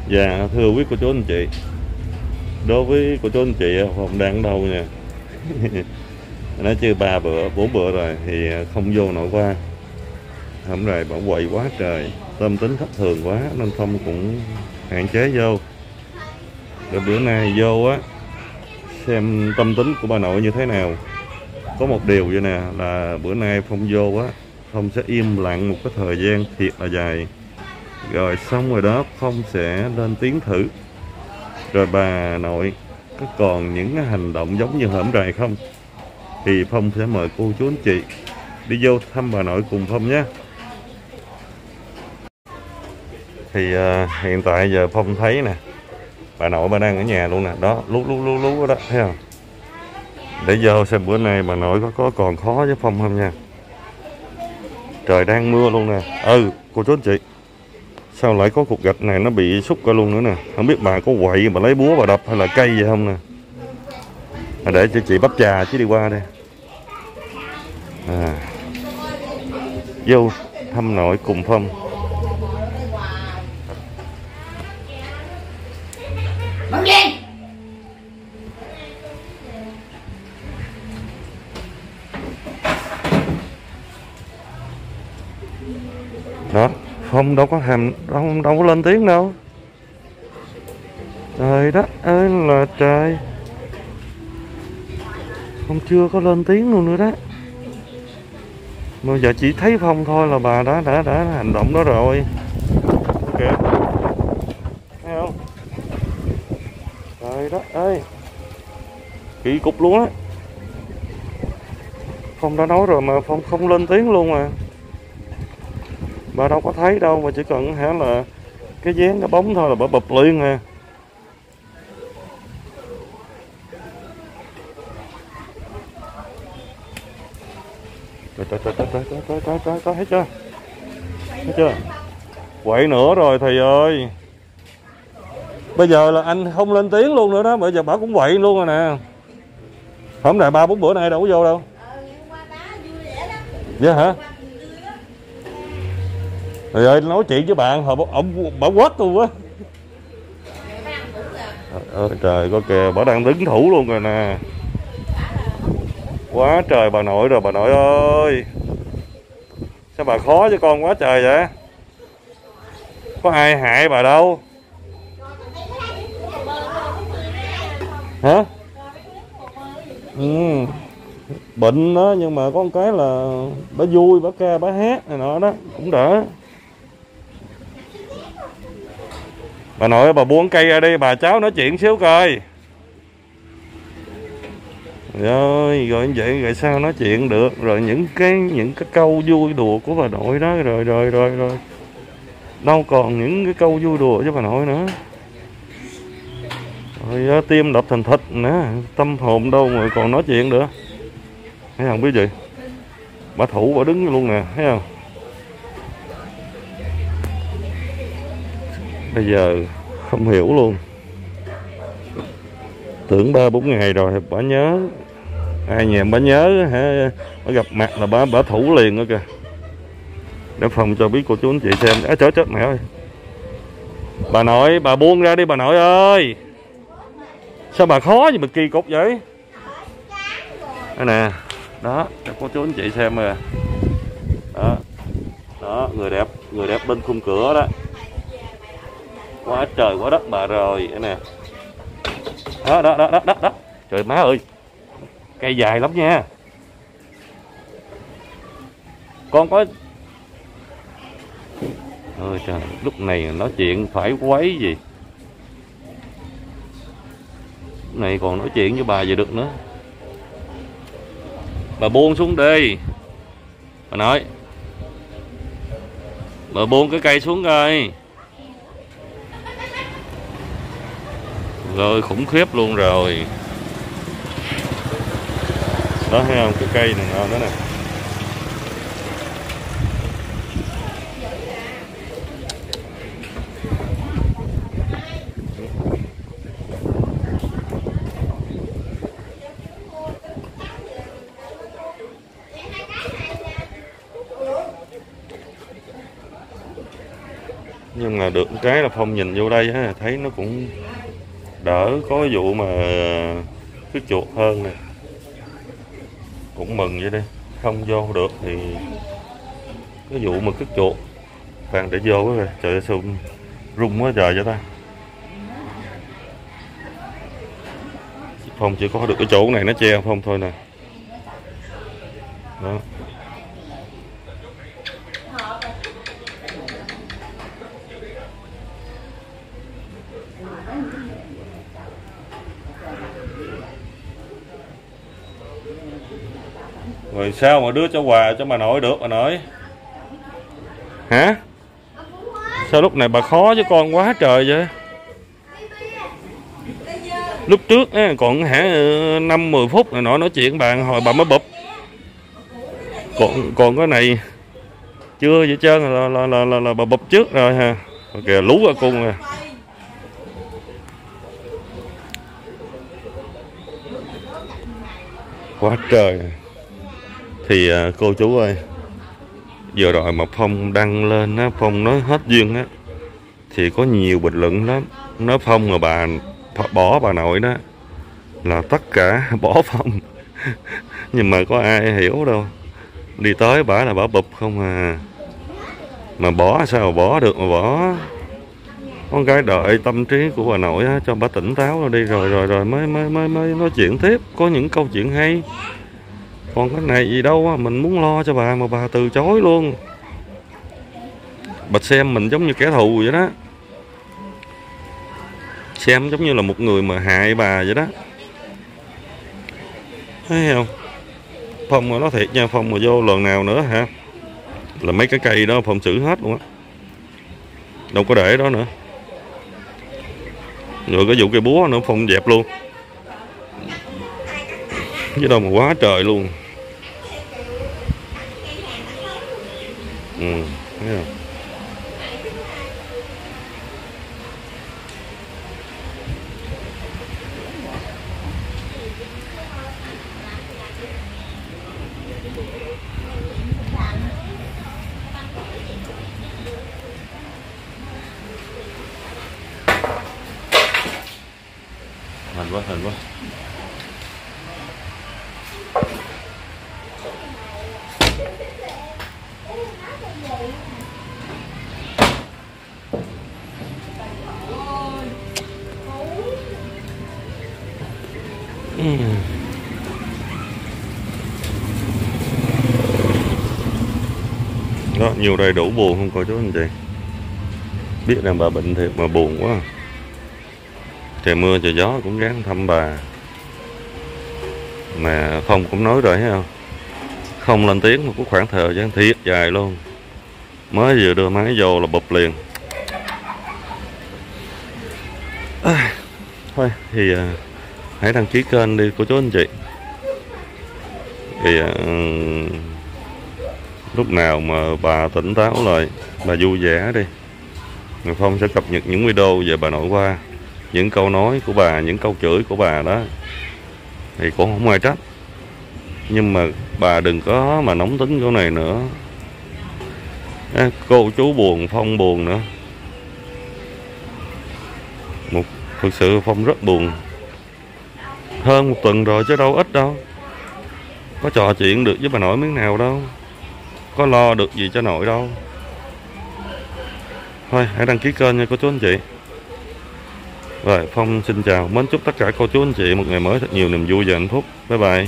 Dạ thưa quý cô chú anh chị, đối với cô chú anh chị Phong đang ở đâu nha. Nói chứ 3 bữa 4 bữa rồi thì không vô nội qua. Hôm nay bảo quậy quá trời, tâm tính thất thường quá nên Phong cũng hạn chế vô. Rồi bữa nay vô á, xem tâm tính của bà nội như thế nào. Có một điều vậy nè, là bữa nay Phong vô á, Phong sẽ im lặng một cái thời gian thiệt là dài. Rồi xong rồi đó Phong sẽ lên tiếng thử. Rồi bà nội có còn những cái hành động giống như hổm rày không, thì Phong sẽ mời cô chú anh chị đi vô thăm bà nội cùng Phong nhé. Thì hiện tại giờ Phong thấy nè, bà nội bà đang ở nhà luôn nè, đó lú đó, thấy không? Để vô xem bữa nay bà nội có còn khó với Phong không nha. Trời đang mưa luôn nè. Cô chú anh chị, sao lại có cục gạch này nó bị xúc ra luôn nữa nè. Không biết bà có quậy bà lấy búa bà đập hay là cây vậy không nè. Để cho chị bắp trà chứ đi qua đây. Vô thăm nội cùng Phong. Đó, Phong đâu có đâu có lên tiếng đâu. Trời đất ơi là trời, Phong chưa có lên tiếng luôn nữa đó. Mà giờ chỉ thấy Phong thôi là bà đã hành động đó rồi. Kìa, thấy không? Trời đất ơi, kỳ cục luôn á. Phong đã nói rồi mà Phong không lên tiếng luôn à. Bà đâu có thấy đâu, mà chỉ cần là cái dáng cái bóng thôi là bà bập liền à. Trời, thấy chưa? Thấy chưa? Quậy nữa rồi thầy ơi. Bây giờ là anh không lên tiếng luôn nữa đó, bây giờ bà cũng quậy luôn rồi nè. Hôm nay 3-4 bữa nay đâu có vô đâu. Dạ hả? Trời ơi, nói chuyện với bạn hồi bà quát tôi quá. Trời có kìa, bà đang đứng thủ luôn rồi nè. Quá trời bà nội rồi bà nội ơi. Sao bà khó với con quá trời vậy? Có ai hại bà đâu. Hả? Bệnh đó, nhưng mà có một cái là bà vui, bà ca, bà hát này nọ đó cũng đỡ. Bà nội bà buông cây ra đi, bà cháu nói chuyện xíu coi. Rồi vậy sao nói chuyện được. Rồi những cái câu vui đùa của bà nội đó. Rồi đâu còn những cái câu vui đùa với bà nội nữa. Rồi tim đập thành thịt nữa, tâm hồn đâu mà còn nói chuyện nữa. Thấy không quý vị? Bà thủ bà đứng luôn nè, thấy không? Bây giờ không hiểu luôn. Tưởng 3-4 ngày rồi thì bà nhớ. Ai nhà bà nhớ hả? Bà gặp mặt là bà thủ liền nữa kìa. Để Phong cho biết cô chú anh chị xem. Chết mẹ ơi. Bà nội, bà buông ra đi bà nội ơi. Sao bà khó gì mà kỳ cục vậy? Đây nè. Đó, cho cô chú anh chị xem rồi. Đó, người đẹp bên khung cửa đó. Quá trời quá đất bà rồi. Đây nè. Đó. Trời má ơi. Cây dài lắm nha. Con có. Ôi trời, lúc này nói chuyện phải quấy gì. Lúc này còn nói chuyện với bà gì được nữa. Bà buông xuống đi. Bà nói. Bà buông cái cây xuống coi. Rồi khủng khiếp luôn rồi. Đó thấy không, cái cây này đó nè. Nhưng Phong là được cái là Phong nhìn vô đây á, thấy nó cũng đỡ có vụ mà cứt chuột hơn nè, cũng mừng vậy đi. Không vô được thì cái vụ mà cứt chuột bạn để vô rồi, trời ơi sao rung quá trời vậy ta. Phong chỉ có được cái chỗ này nó che Phong thôi nè đó. Rồi sao mà đưa cho quà cho bà nội được bà nội hả? Sao lúc này bà khó với con quá trời vậy? Lúc trước á, còn hả 5-10 phút này nọ nói chuyện bạn hồi bà mới bụp. Còn cái này chưa vậy trơn là bà bụp trước rồi ha. Kìa lú ở cung nè. Quá trời. Thì cô chú ơi, vừa rồi mà Phong đăng lên á, Phong nói hết duyên á, thì có nhiều bình luận lắm nói Phong là bà bỏ bà nội đó, là tất cả bỏ Phong. Nhưng mà có ai hiểu đâu, đi tới bả là bả bụp không à. Mà bỏ sao mà bỏ được mà bỏ. Con gái đợi tâm trí của bà nội á, cho bà tỉnh táo rồi đi rồi mới nói chuyện tiếp, có những câu chuyện hay. Còn cái này gì đâu á, mình muốn lo cho bà mà bà từ chối luôn. Bà xem mình giống như kẻ thù vậy đó, xem giống như là một người mà hại bà vậy đó, thấy không? Phong mà nói thiệt nha, Phong mà vô lần nào nữa hả là mấy cái cây đó Phong xử hết luôn á, đâu có để đó nữa. Rồi cái vụ cây búa nữa Phong dẹp luôn, chứ đâu mà quá trời luôn. Thấy không? Hình quá. Đó, nhiều đầy đủ buồn không cô chú anh chị? Biết rằng bà bệnh thiệt mà buồn quá. Trời mưa trời gió cũng gắng thăm bà. Mà Phong cũng nói rồi thấy không? Không lên tiếng mà có khoảng thời gian thiệt dài luôn. Mới vừa đưa máy vô là bụp liền. Thôi thì hãy đăng ký kênh đi cô chú anh chị. Thì lúc nào mà bà tỉnh táo lại, bà vui vẻ đi, người Phong sẽ cập nhật những video về bà nội qua, những câu nói của bà, những câu chửi của bà đó thì cũng không ai trách. Nhưng mà bà đừng có mà nóng tính chỗ này nữa. Cô chú buồn, Phong buồn nữa. Thực sự Phong rất buồn. Hơn 1 tuần rồi chứ đâu ít đâu. Có trò chuyện được với bà nội miếng nào đâu, có lo được gì cho nội đâu. Thôi hãy đăng ký kênh nha cô chú anh chị. Rồi Phong xin chào, mến chúc tất cả cô chú anh chị một ngày mới thật nhiều niềm vui và hạnh phúc. Bye bye.